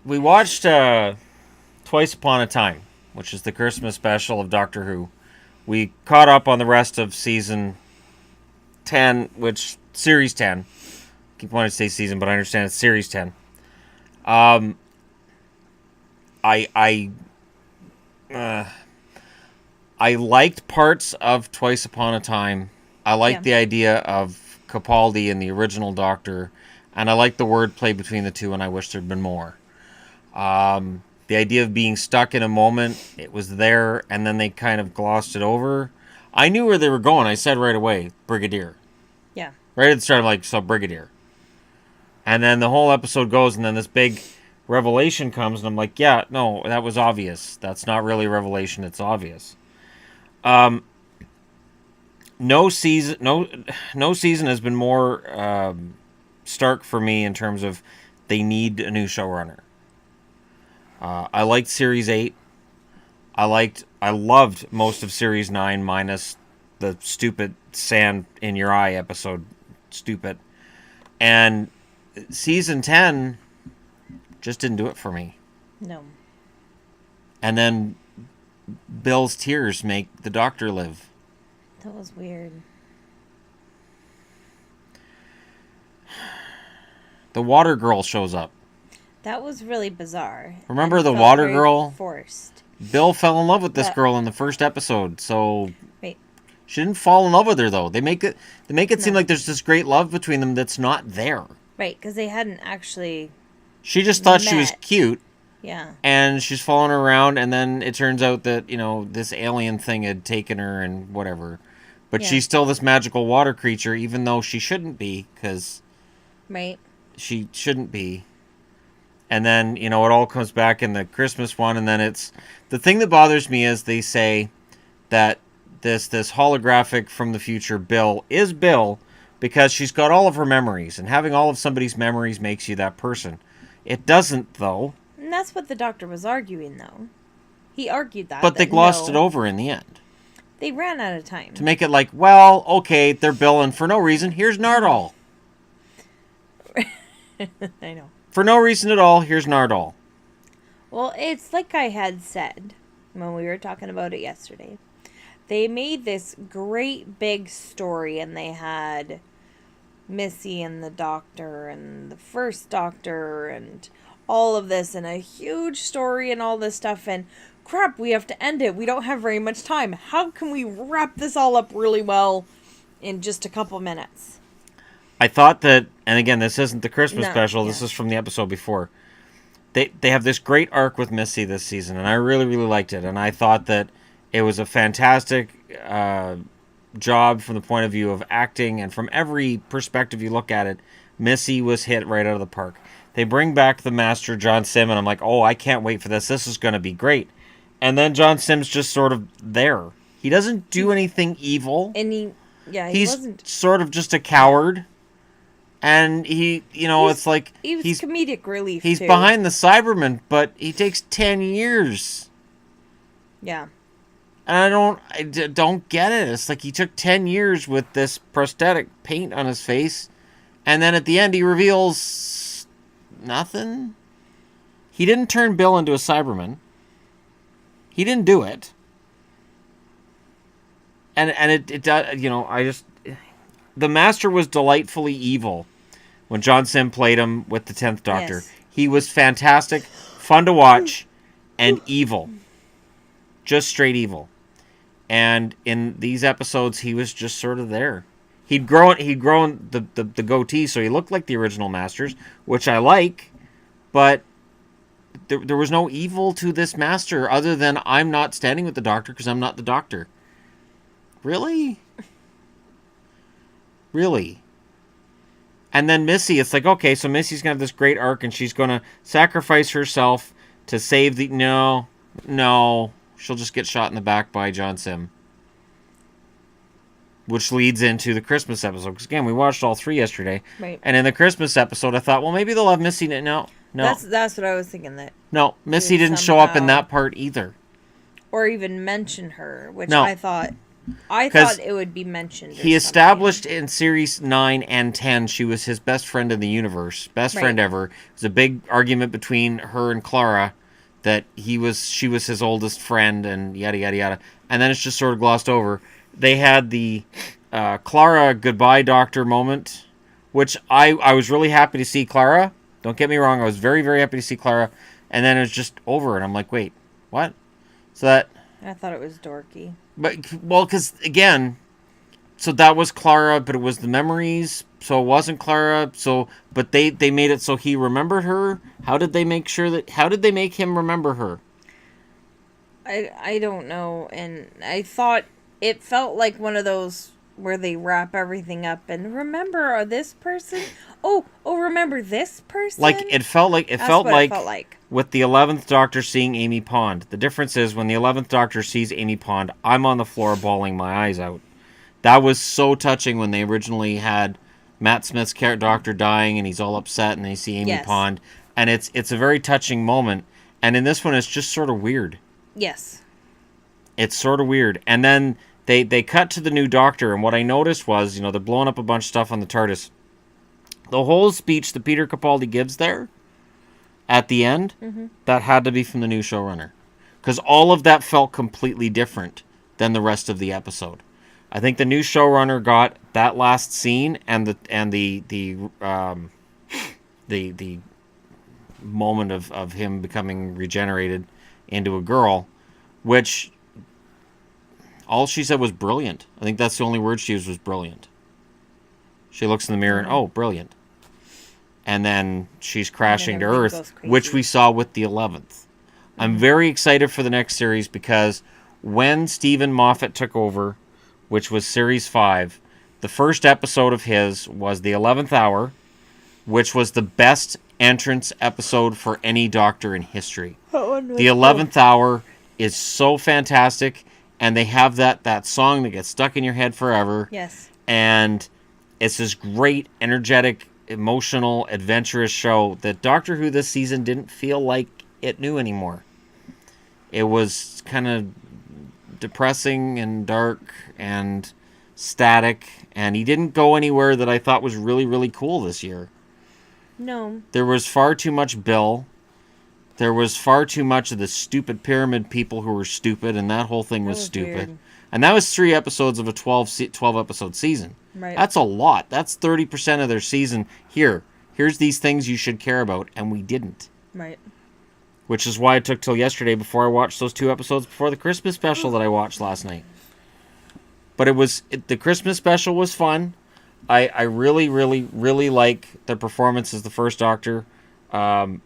we watched Twice Upon a Time, which is the Christmas special of Doctor Who. We caught up on the rest of season 10, which series 10. Keep wanting to say season, but I understand it's series 10. Um, I uh, I liked parts of Twice Upon a Time. I liked Yeah. the idea of Capaldi and the original Doctor, and I liked the wordplay between the two. And I wish there'd been more. The idea of being stuck in a moment, it was there, and then they kind of glossed it over. I knew where they were going. I said right away, Brigadier. Yeah. Right at the start, I'm like, so Brigadier. And then the whole episode goes, and then this big revelation comes, and I'm like, yeah, no, that was obvious. That's not really a revelation. It's obvious. Um, no season has been more stark for me in terms of they need a new showrunner. I liked Series 8. I loved most of Series 9 minus the stupid sand in your eye episode. Stupid. And Season 10 just didn't do it for me. No. And then Bill's tears make the Doctor live. That was weird. The water girl shows up. That was really bizarre. Remember And the felt water very girl? forced. Bill fell in love with this That girl in the first episode, so Wait. she didn't fall in love with her though. They make it seem No. like there's this great love between them that's not there. Right, because they hadn't actually She just thought she was met. cute, Yeah. and she's following her around, and then it turns out that this alien thing had taken her and whatever. But Yeah. she's still this magical water creature, even though she shouldn't be, because Right. she shouldn't be. And then it all comes back in the Christmas one, and then it's the thing that bothers me is they say that this holographic from the future Bill is Bill because she's got all of her memories, and having all of somebody's memories makes you that person. It doesn't though. And that's what the doctor was arguing, though. He argued that. But they that glossed it no, over in the end They ran out of time. to make it like, well, okay, they're Bill, and for no reason, here's Nardole. I know. For no reason at all, here's Nardole. Well, it's like I had said when we were talking about it yesterday. They made this great big story, and they had Missy and the doctor and the first doctor and all of this and a huge story and all this stuff, and crap, we have to end it. We don't have very much time. How can we wrap this all up really well in just a couple minutes? I thought that, and again, this isn't the Christmas No, special. yeah. This is from the episode before. They have this great arc with Missy this season, and I really, really liked it. And I thought that it was a fantastic job from the point of view of acting, and from every perspective you look at it, Missy was hit right out of the park. They bring back the master, John Sim, and I'm like, oh, I can't wait for this. This is going to be great. And then John Sim's just sort of there. He doesn't do anything evil. And he He's wasn't. sort of just a coward. And it's like He was he's comedic relief. he's too. behind the Cybermen, but he takes 10 years. Yeah. And I don't get it. It's like he took 10 years with this prosthetic paint on his face, and then at the end he reveals nothing. He didn't turn Bill into a Cyberman. He didn't do it. And it does, I just the Master was delightfully evil when John Sim played him with the 10th Doctor. Yes. He was fantastic, fun to watch, and evil. Just straight evil. And in these episodes, he was just sort of there. He'd grown the goatee, so he looked like the original Masters, which I like, but there was no evil to this Master other than I'm not standing with the Doctor because I'm not the Doctor. Really? Really? And then Missy, it's like, okay, so Missy's going to have this great arc, and she's going to sacrifice herself to save the... No. She'll just get shot in the back by John Sim. Which leads into the Christmas episode. Because, again, we watched all three yesterday. Right. And in the Christmas episode, I thought, well, maybe they'll have Missy... No. That's what I was thinking, that No, Missy didn't show up in that part either. or even mention her, which No. I thought I Because thought it would be mentioned. Or he something. established in series 9 and 10 she was his best friend in the universe, best Right. friend ever. It was a big argument between her and Clara that she was his oldest friend and yada yada yada. And then it's just sort of glossed over. They had the Clara goodbye doctor moment, which I was really happy to see Clara. Don't get me wrong, I was very very happy to see Clara. And then it was just over, and I'm like, wait, what? So that, I thought it was dorky. but well, because again, so that was Clara, but it was the memories. So it wasn't Clara. So, but they made it so he remembered her. How did they make sure that? How did they make him remember her? I don't know, and I thought it felt like one of those where they wrap everything up and remember this person. Remember this person. Like it felt like That's what it felt like. with the 11th Doctor seeing Amy Pond. The difference is when the 11th Doctor sees Amy Pond, I'm on the floor bawling my eyes out. That was so touching when they originally had Matt Smith's character Doctor dying and he's all upset and they see Amy Yes. Pond, and it's a very touching moment. And in this one, it's just sort of weird. Yes. It's sort of weird. And then they cut to the new Doctor, and what I noticed was, they're blowing up a bunch of stuff on the TARDIS. The whole speech that Peter Capaldi gives there at the end, that had to be from the new showrunner, because all of that felt completely different than the rest of the episode. I think the new showrunner got that last scene and the moment of him becoming regenerated into a girl, which all she said was brilliant. I think that's the only word she used was brilliant. She looks in the mirror and, oh, brilliant. And then she's crashing to everything Earth, goes crazy. which we saw with the 11th. I'm very excited for the next series because when Stephen Moffat took over, which was Series 5, the first episode of his was the 11th Hour, which was the best entrance episode for any Doctor in history. The 11th Hour is so fantastic, and they have that song that gets stuck in your head forever. Yes. And it's this great, energetic, emotional, adventurous show that Doctor Who this season didn't feel like it knew anymore. It was kind of depressing and dark and static, and he didn't go anywhere that I thought was really, really cool this year. No. There was far too much Bill. There was far too much of the stupid pyramid people who were stupid, and that whole thing was stupid. Weird. And that was 3 episodes of a 12 episode season. Right. That's a lot. That's 30% of their season. Here's these things you should care about, and we didn't. Right. Which is why it took till yesterday before I watched those 2 episodes before the Christmas special that I watched last night. But the Christmas special was fun. I really, really, really like the performance as the First Doctor.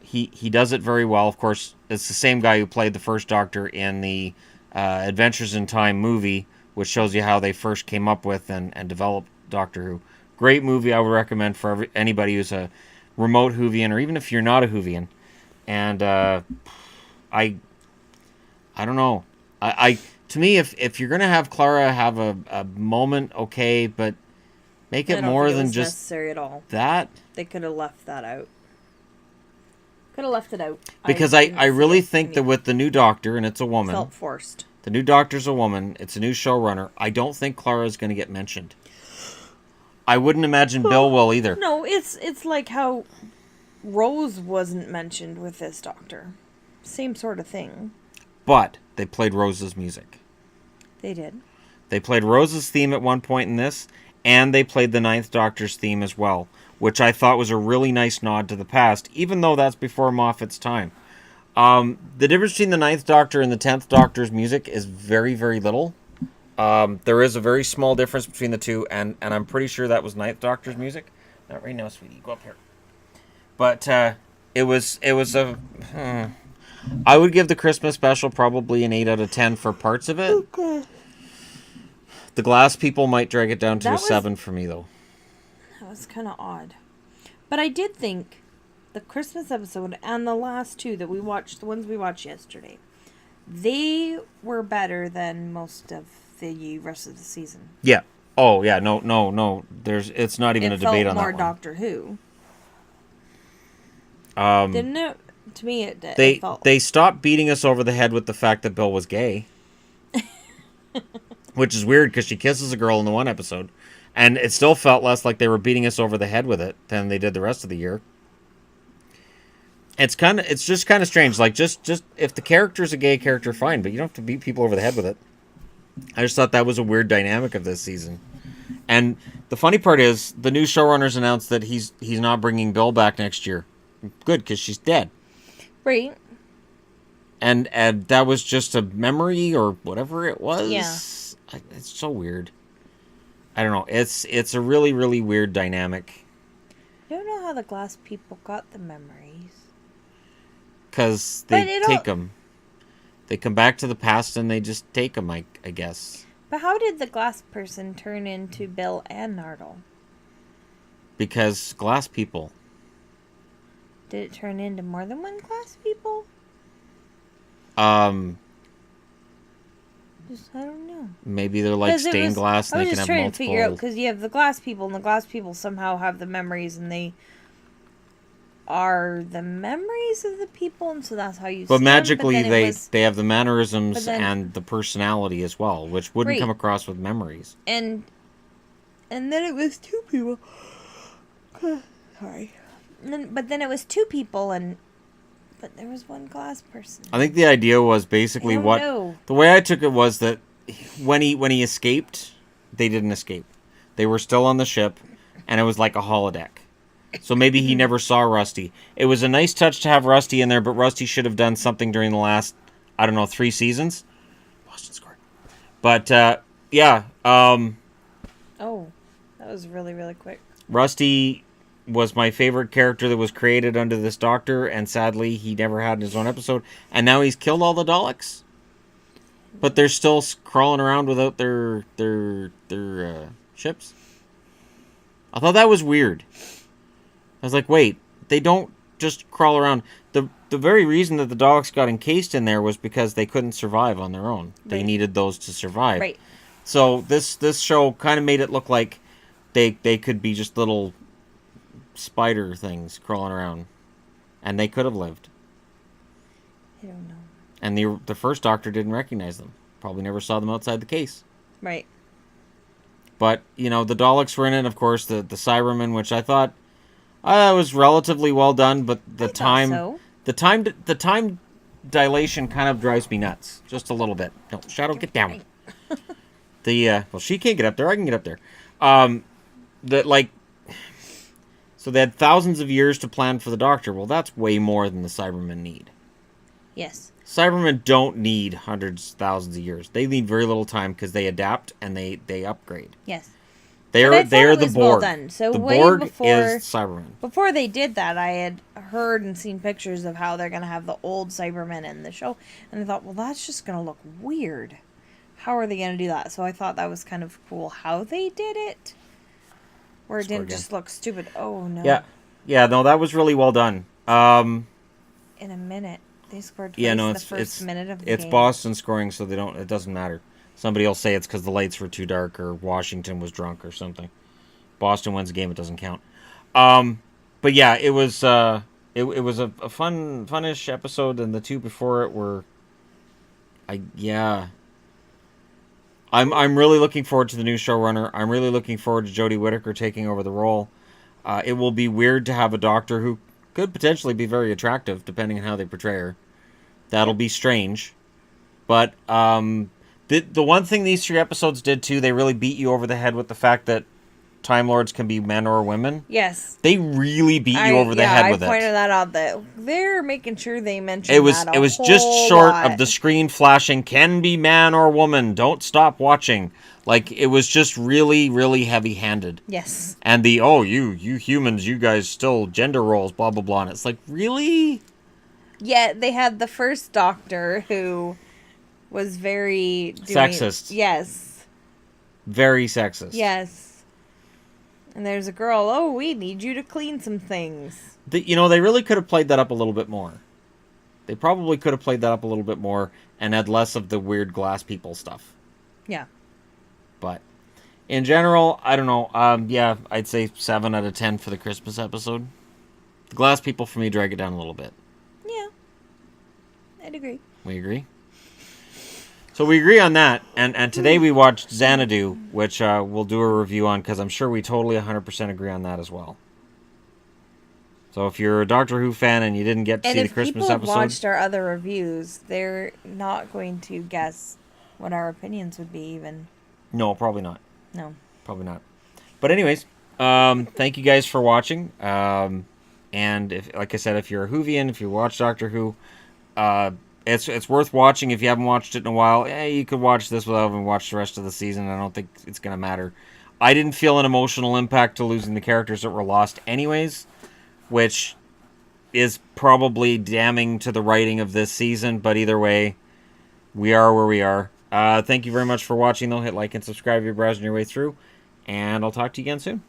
He does it very well. Of course, it's the same guy who played the First Doctor in the Adventures in Time movie, which shows you how they first came up with and developed Doctor Who. Great movie. I would recommend for anybody who's a remote Whovian, or even if you're not a Whovian. And I don't know. To me, if you're gonna have Clara have a moment, okay, but make it more than just necessary at all. that. They could have left that out. Could have left it out. Because I really think that with the new Doctor, and it's a woman. Felt forced. The new Doctor's a woman. It's a new showrunner. I don't think Clara's going to get mentioned. I wouldn't imagine Bill will either. No, it's like how Rose wasn't mentioned with this Doctor. Same sort of thing. But they played Rose's music. They did. They played Rose's theme at one point in this, and they played the Ninth Doctor's theme as well, which I thought was a really nice nod to the past, even though that's before Moffat's time. The difference between the Ninth Doctor and the 10th Doctor's music is very, very little. There is a very small difference between the two, and I'm pretty sure that was Ninth Doctor's music. Not right now, sweetie. Go up here. But it was a... I would give the Christmas special probably an 8 out of 10 for parts of it. Okay. The Glass People might drag it down to That a was- 7 for me, though. That was kind of odd. But I did think the Christmas episode and the last 2 that we watched, the ones we watched yesterday, they were better than most of the rest of the season. Yeah. Oh, yeah. No. It's not even a debate on that more one. Doctor Who. Um, Didn't it? To me, it did. they stopped beating us over the head with the fact that Bill was gay. which is weird because she kisses a girl in the one episode, and it still felt less like they were beating us over the head with it than they did the rest of the year. It's just kind of strange. Like, just if the character's a gay character, fine, but you don't have to beat people over the head with it. I just thought that was a weird dynamic of this season. And the funny part is, the new showrunners announced that he's not bringing Bill back next year. Good, because she's dead. Right. And that was just a memory or whatever it was. Yeah. It's so weird. I don't know. It's a really, really weird dynamic. I don't know how the glass people got the memories. Because they take them. They come back to the past and they just take them, I guess. But how did the glass person turn into Bill and Nardole? Because glass people. Did it turn into more than one glass people? Just, I don't know. Maybe they're like stained glass and they can have multiple. I was just trying to figure out, because you have the glass people, and the glass people somehow have the memories, and they are the memories of the people, and so that's how you see But magically them. they have the mannerisms and the personality as well, which wouldn't come across with memories. And then it was two people. Sorry. But then it was two people, but there was one glass person. I think the idea was basically the way I took it was that when he escaped, they didn't escape. They were still on the ship, and it was like a holodeck. So maybe he never saw Rusty. It was a nice touch to have Rusty in there, but Rusty should have done something during the last, 3 seasons. Boston scored. But, yeah. Oh, that was really, really quick. Rusty was my favorite character that was created under this Doctor, and sadly, he never had his own episode. And now he's killed all the Daleks. But they're still crawling around without their ships. I thought that was weird. I was like, wait, they don't just crawl around. The very reason that the Daleks got encased in there was because they couldn't survive on their own. They needed those to survive. Right. So this show kind of made it look like they could be just little spider things crawling around. And they could have lived. I don't know. And the first Doctor didn't recognize them. Probably never saw them outside the case. Right. But, the Daleks were in it, of course, the Cybermen, which I thought was relatively well done, but the time dilation kind of drives me nuts, just a little bit. No, Shadow, get down. She can't get up there. I can get up there. So they had thousands of years to plan for the Doctor. Well, that's way more than the Cybermen need. Yes. Cybermen don't need hundreds, thousands of years. They need very little time because they adapt and they upgrade. Yes. They are the Borg. Well done. So the way Borg before, is Cybermen. Before they did that, I had heard and seen pictures of how they're going to have the old Cybermen in the show. And I thought, well, that's just going to look weird. How are they going to do that? So I thought that was kind of cool how they did it. Where it didn't just look stupid. Oh, no. Yeah. Yeah, no, that was really well done. In a minute. They scored twice in the first minute of the game. It's Boston scoring, so it doesn't matter. Somebody will say it's because the lights were too dark or Washington was drunk or something. Boston wins the game, it doesn't count. But yeah, it was a fun-ish episode, and the two before it were I'm really looking forward to the new showrunner. I'm really looking forward to Jodie Whittaker taking over the role. It will be weird to have a Doctor who could potentially be very attractive, depending on how they portray her. That'll be strange. But the one thing these 3 episodes did, too, they really beat you over the head with the fact that Time Lords can be men or women. Yes. They really beat you over the head with it. I pointed that out, that they're making sure they mention it was just short lot. Of the screen flashing, can be man or woman, don't stop watching. Like, it was just really, really heavy-handed. Yes. And you humans, you guys still gender roles, blah, blah, blah. And it's like, really? Yeah, they had the first Doctor who was very... sexist. Yes. Very sexist. Yes. And there's a girl, we need you to clean some things. They really could have played that up a little bit more. They probably could have played that up a little bit more and had less of the weird glass people stuff. Yeah. But in general, I don't know. I'd say 7 out of 10 for the Christmas episode. The glass people, for me, drag it down a little bit. Yeah. I'd agree. We agree? So we agree on that, and today we watched Xanadu, which we'll do a review on because I'm sure we totally 100% agree on that as well. So if you're a Doctor Who fan and you didn't get to And see the if Christmas people have episode, watched our other reviews, they're not going to guess what our opinions would be even. no, probably not. No. Probably not. But anyways, thank you guys for watching. And if, like I said, if you're a Whovian, if you watch Doctor Who, it's worth watching. If you haven't watched it in a while, you could watch this without having watched the rest of the season. I don't think it's gonna matter. I didn't feel an emotional impact to losing the characters that were lost, anyways, which is probably damning to the writing of this season. But either way, we are where we are. Thank you very much for watching, though. Hit like and subscribe if you're browsing your way through. And I'll talk to you again soon.